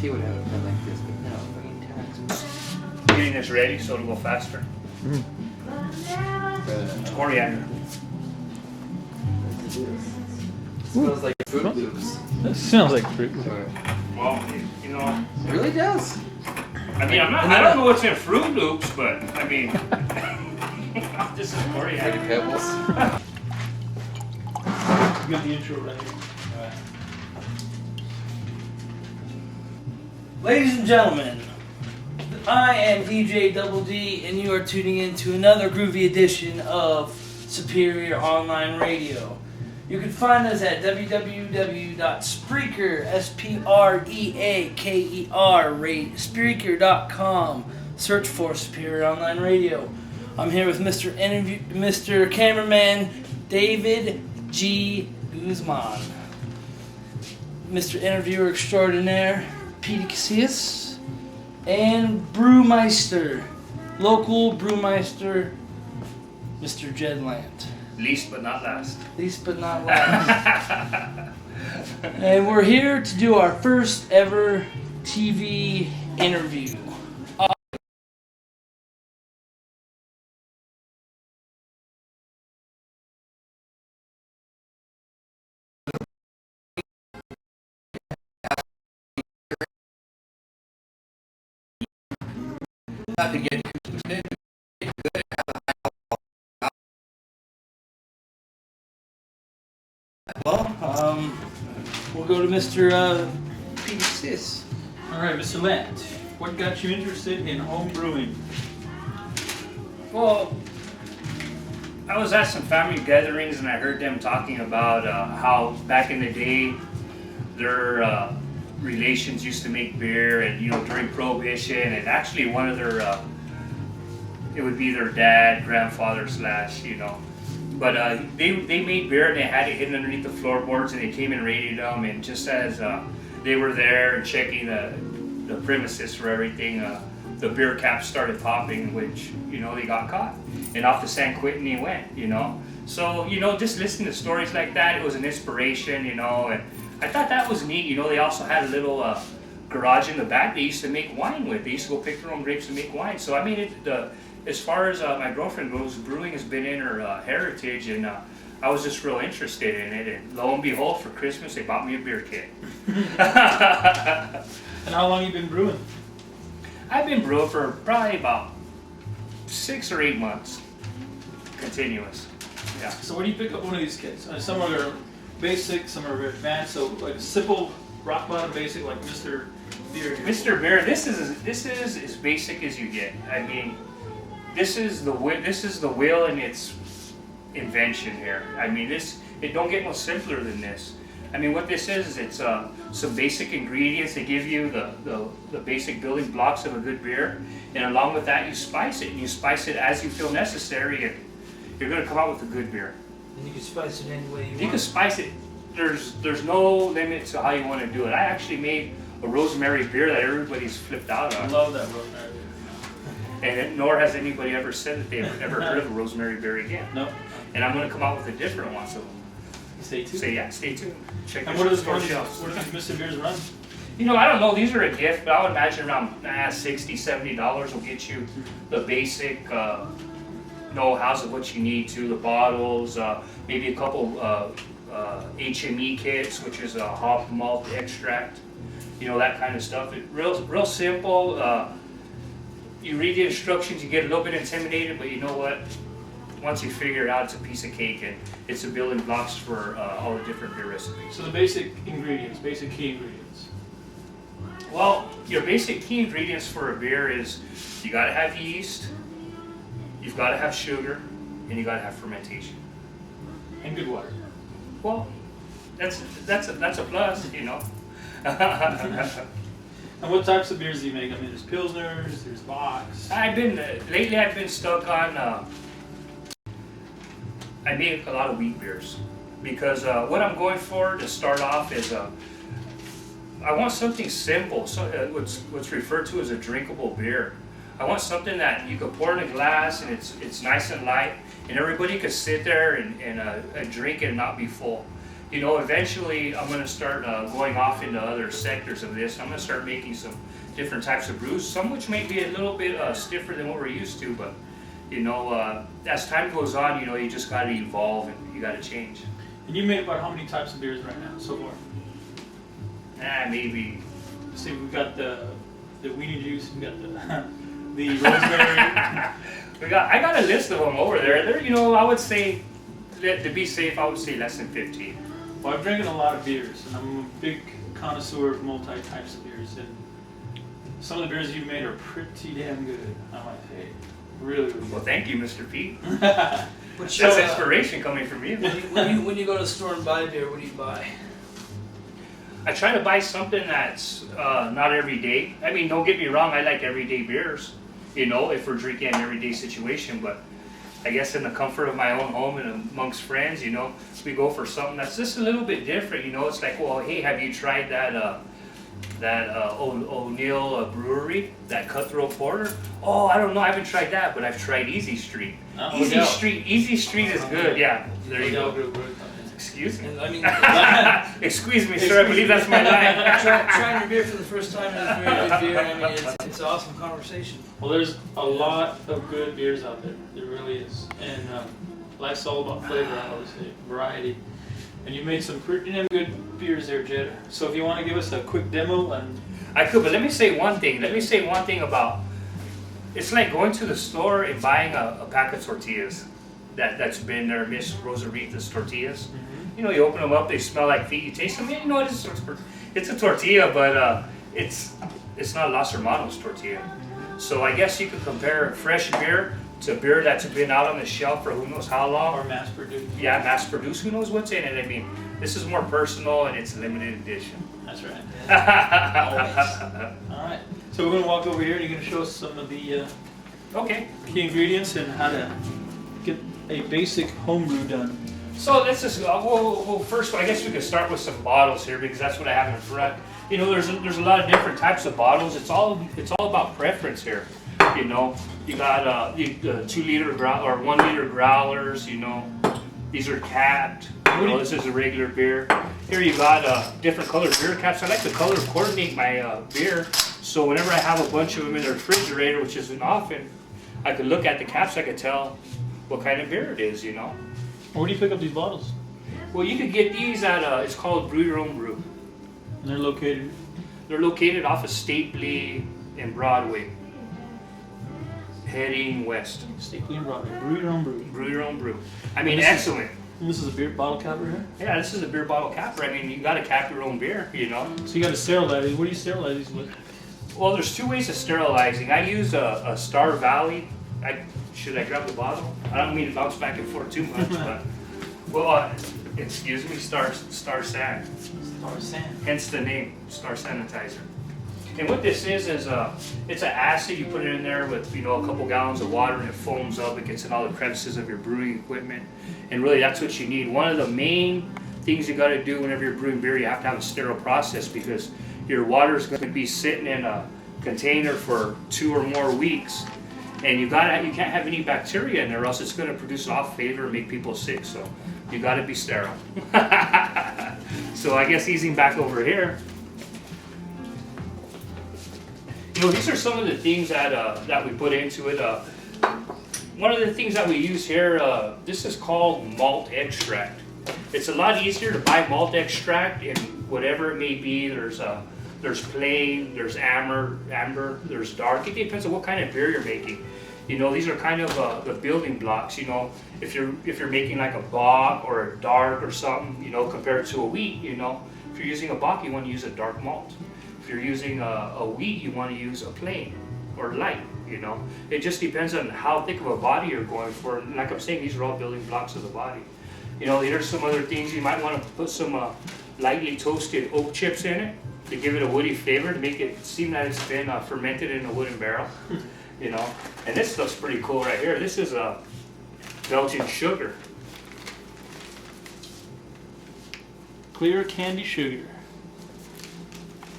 he would have it been like this, but no, bringing taxes. Getting this ready so it'll go faster. It's coriander. It smells like Fruit Loops. It smells like fruit. Well, you know. It really does. I mean, I don't know what's in Fruit Loops, but I mean, this is coriander. Pretty Pebbles. You got the intro ready. Ladies and gentlemen, I am DJ Double D, and you are tuning in to another groovy edition of Superior Online Radio. You can find us at www.Spreaker, Spreaker.com. Search for Superior Online Radio. I'm here with Mr. Cameraman David G. Guzman, Mr. Interviewer Extraordinaire Petey Casillas, and Brewmeister, local Brewmeister, Mr. Jed Lant. Least but not last. Least but not last. And we're here to do our first ever TV interview. Not to get We'll go to Mr. Petey Casillas. All right, Mr. Lant, what got you interested in home brewing? Well, I was at some family gatherings and I heard them talking about how back in the day their relations used to make beer, and during Prohibition, and actually one of their it would be their dad, grandfather slash but they made beer and they had it hidden underneath the floorboards, and they came and raided them, and just as they were there and checking the premises for everything, the beer caps started popping, which they got caught, and off to San Quentin he went. So just listening to stories like that, it was an inspiration, and I thought that was neat. They also had a little garage in the back they used to make wine with. They used to go pick their own grapes and make wine. So I mean, as far as my girlfriend goes, brewing has been in her heritage, and I was just real interested in it. And lo and behold, for Christmas they bought me a beer kit. And how long you been brewing? I've been brewing for probably about 6 or 8 months, continuous. Yeah. So where do you pick up one of these kits? Some are basic, some are advanced. So like simple, rock bottom basic, like Mr. Beer. Mr. Beer, this is as basic as you get. I mean, this is the wheel and its invention here. I mean, it don't get no simpler than this. I mean, what this is it's some basic ingredients. They give you the basic building blocks of a good beer, and along with that, you spice it. And you spice it as you feel necessary, and you're going to come out with a good beer. And you can spice it any way you want. You can spice it. There's no limit to how you want to do it. I actually made a rosemary beer that everybody's flipped out on. I love that rosemary beer. And nor has anybody ever said that they've ever heard of a rosemary beer again. No. And I'm going to come out with a different one. So Stay tuned. stay tuned. Check And your what store does shelves. Mr. Beers run? I don't know. These are a gift, but I would imagine around $60, $70 will get you the basic know-hows of what you need to, the bottles, maybe a couple HME kits, which is a hop malt extract, that kind of stuff. Real simple. You read the instructions, you get a little bit intimidated, but you know what? Once you figure it out, it's a piece of cake, and it's the building blocks for all the different beer recipes. So the basic ingredients, basic key ingredients. Well, your basic key ingredients for a beer is you got to have yeast, you've got to have sugar, and you got to have fermentation. And good water. Well, that's a plus, And what types of beers do you make? I mean, there's Pilsners, there's Bocks. Lately I've been stuck on, I make a lot of wheat beers, because what I'm going for to start off is I want something simple, so what's referred to as a drinkable beer. I want something that you can pour in a glass and it's nice and light, and everybody could sit there and drink it and not be full. you know, eventually I'm gonna start going off into other sectors of this. I'm gonna start making some different types of brews, some which may be a little bit stiffer than what we're used to, but you know, as time goes on, you know, you just gotta evolve and you gotta change. And you made about how many types of beers right now so far? Maybe. See, we've got the weenie juice, we got the rosemary. I got a list of them over there. They're, you know, I would say, to be safe, I would say less than 15. Well, I'm drinking a lot of beers, and I'm a big connoisseur of multi-types of beers, and some of the beers you made are pretty damn good, I might say. Really, really Well, good. thank you, Mr. Pete. What's That's your, inspiration coming from you. when you go to the store and buy beer, what do you buy? I try to buy something that's not every day. I mean, don't get me wrong, I like everyday beers, you know, if we're drinking an everyday situation, but I guess in the comfort of my own home and amongst friends, you know, we go for something that's just a little bit different, you know. It's like, well, hey, have you tried that O'Neill brewery, that Cutthroat Porter? Oh, I don't know, I haven't tried that, but I've tried Easy Street. Easy Street is good, yeah. There you go. Excuse me. And, I mean, Excuse me, sir, I believe that's my line. trying your beer for the first time is very good beer. I mean, it's an awesome conversation. Well, there's a lot of good beers out there. There really is. And life's all about flavor, I always say, variety. And you made some pretty damn good beers there, Jed. So if you want to give us a quick demo and... I could, but let me say one thing. Let me say one thing about, it's like going to the store and buying a pack of tortillas that's been there, Miss Rosarita's tortillas. You know, you open them up, they smell like feet, you taste them, you know, it's a tortilla, but it's not Los Hermanos tortilla. So I guess you could compare fresh beer to beer that's been out on the shelf for who knows how long. Or mass produced. Yeah, mass produced, who knows what's in it. I mean, this is more personal and it's a limited edition. That's right. Always. All right. So we're going to walk over here and you're going to show us some of the Okay. key ingredients and how to get a basic homebrew done. So let's just well, first I guess we could start with some bottles here because that's what I have in front. You know, there's a lot of different types of bottles. It's all about preference here. You know, you got 2 liter or 1 liter growlers. You know, these are capped. You know, this is a regular beer. Here you got different colored beer caps. I like to color coordinate my beer, so whenever I have a bunch of them in the refrigerator, which isn't often, I could look at the caps. I could tell what kind of beer it is. You know. Where do you pick up these bottles? Well, you could get these at it's called Brew Your Own Brew. And they're located? They're located off of Stapley and Broadway, heading west. Stapley and Broadway. Brew Your Own Brew. Brew Your Own Brew. I mean, This is- excellent. And this is a beer bottle capper here? Yeah, this is a beer bottle capper. I mean, you got to cap your own beer, you know. So you got to sterilize these. What do you sterilize these with? Well, there's 2 ways of sterilizing. I use a Star Valley. Should I grab the bottle? I don't mean to bounce back and forth too much, but excuse me, Star San. Or sand. Hence the name, Star Sanitizer. And what this is it's an acid. You put it in there with, you know, a couple gallons of water and it foams up. It gets in all the crevices of your brewing equipment. And really that's what you need. One of the main things you got to do whenever you're brewing beer, you have to have a sterile process because your water is going to be sitting in a container for 2 or more weeks. And you can't have any bacteria in there or else it's going to produce an off flavor and make people sick. So you got to be sterile. So I guess easing back over here. You know, these are some of the things that we put into it. One of the things that we use here, this is called malt extract. It's a lot easier to buy malt extract in whatever it may be. There's plain, there's amber, there's dark. It depends on what kind of beer you're making. You know, these are kind of the building blocks. You know, if you're making like a bock or a dark or something, you know, compared to a wheat, you know, if you're using a bock, you want to use a dark malt. If you're using a wheat, you want to use a plain or light. You know, it just depends on how thick of a body you're going for. And like I'm saying, these are all building blocks of the body. You know, there's some other things you might want to put some lightly toasted oak chips in it to give it a woody flavor, to make it seem that it's been fermented in a wooden barrel. You know, and this stuff's pretty cool right here. This is a Belgian sugar. Clear candy sugar.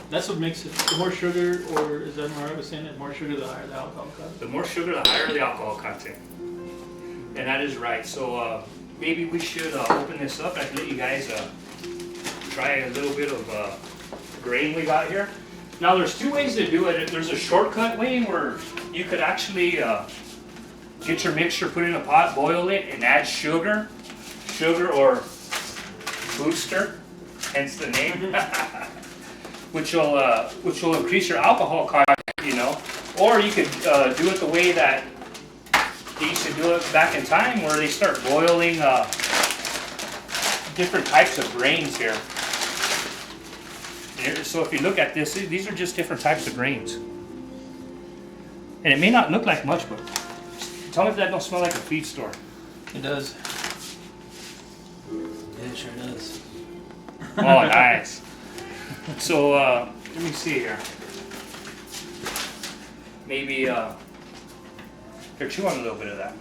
That's what makes it, the more sugar, or is that what I was saying, the more sugar, the higher the alcohol content? The more sugar, the higher the alcohol content. And that is right. So maybe we should open this up. I can let you guys try a little bit of grain we got here. Now there's two ways to do it. There's a shortcut way where you could actually get your mixture, put it in a pot, boil it, and add sugar or booster, hence the name, which will increase your alcohol content, you know. Or you could do it the way that they used to do it back in time, where they start boiling different types of grains here. So if you look at this, these are just different types of grains. And it may not look like much, but tell me if that don't smell like a feed store. It does. Yeah, it sure does. Oh, nice. So, let me see here. Maybe, here, chew on a little bit of that.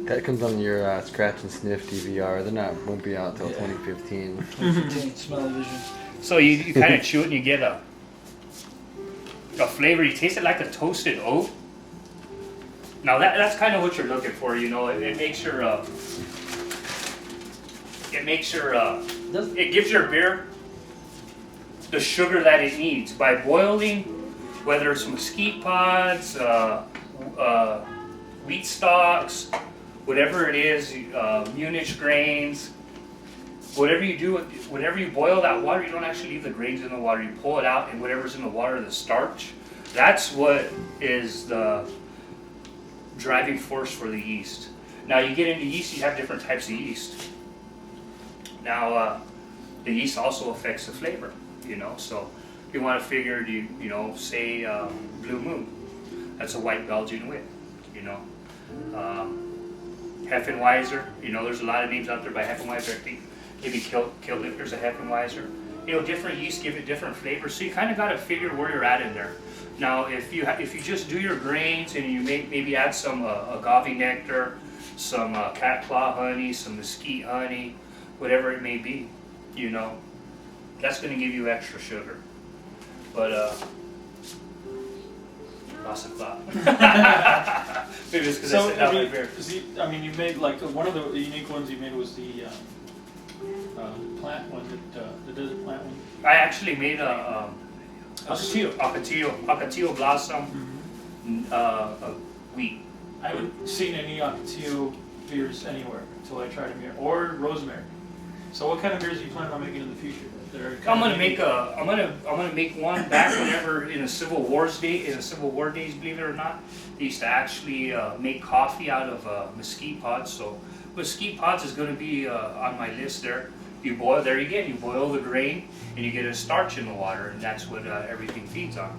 That comes on your scratch and sniff DVR. Won't be out till 2015. 2015 smell-o-vision. So you kind of chew it and you get a flavor. You taste it like a toasted oat. Now that's kind of what you're looking for, you know. It makes your it gives your beer the sugar that it needs by boiling, whether it's mesquite pods, wheat stalks, whatever it is, Munich grains. Whatever you do, whenever you boil that water, you don't actually leave the grains in the water. You pull it out, and whatever's in the water, the starch, that's what is the driving force for the yeast. Now you get into yeast, you have different types of yeast. Now the yeast also affects the flavor, you know. So you want to figure, you know, say Blue Moon, that's a white Belgian wit, you know. Heffenweiser, you know, there's a lot of names out there by Heffenweiser. I think maybe Kildlicher's a Heffenweiser. You know, different yeast give it different flavors, so you kind of got to figure where you're at in there. Now, if you just do your grains and you maybe add some agave nectar, some cat claw honey, some mesquite honey, whatever it may be, you know, that's going to give you extra sugar. But lost a thought. Maybe it's because I said that my beer. I mean, you made like one of the unique ones you made was the plant one, the desert plant one. I actually made a Ocotillo blossom wheat. I haven't seen any Ocotillo beers anywhere until I tried them here, or rosemary. So what kind of beers do you plan on making in the future? I'm gonna make one back whenever in the Civil War days, believe it or not, they used to actually make coffee out of mesquite pods. So mesquite pods is gonna be on my list there. You boil the grain and you get a starch in the water, and that's what everything feeds on.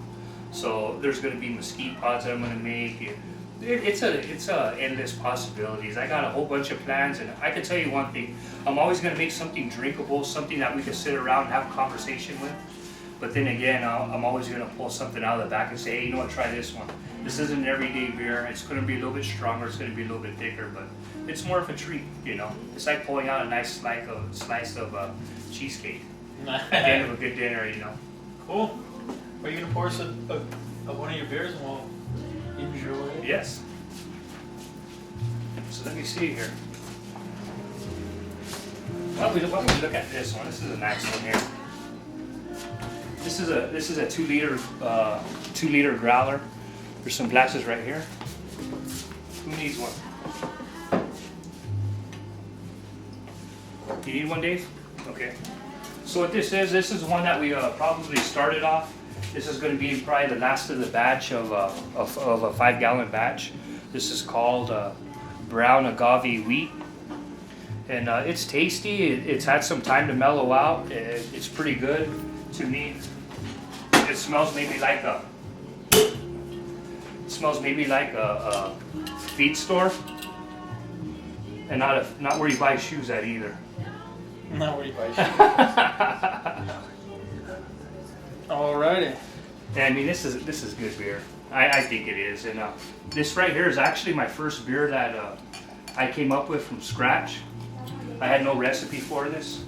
So there's gonna be mesquite pods that I'm gonna make. It's endless possibilities. I got a whole bunch of plans, and I can tell you one thing: I'm always going to make something drinkable, something that we can sit around and have a conversation with. But then again, I'm always going to pull something out of the back and say, hey, you know what? Try this one. This isn't an everyday beer. It's going to be a little bit stronger. It's going to be a little bit thicker, but it's more of a treat. You know, it's like pulling out a nice slice of cheesecake at the end of a good dinner. You know. Cool. Are you going to pour us one of your beers and we'll enjoy it? Yes. So let me see here. Why don't we look at this one? This is a nice one here. This is a 2 liter growler. There's some glasses right here. Who needs one? You need one, Dave? Okay. So what this is one that we probably started off. This is going to be probably the last of the batch of a 5-gallon batch. This is called brown agave wheat, and it's tasty. It's had some time to mellow out. It's pretty good to me. It smells maybe like a feed store, and not where you buy shoes at either. Not where you buy shoes. Alrighty. I mean, this is good beer. I think it is, and this right here is actually my first beer that I came up with from scratch. I had no recipe for this.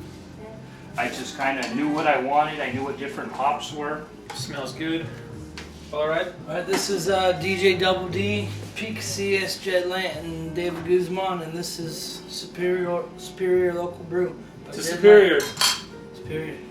I just kind of knew what I wanted. I knew what different hops were. Smells good. Alright. Alright, this is DJ Double D, Peak CS, Jed Lant, and David Guzman, and this is Superior Local Brew. To Superior. Superior.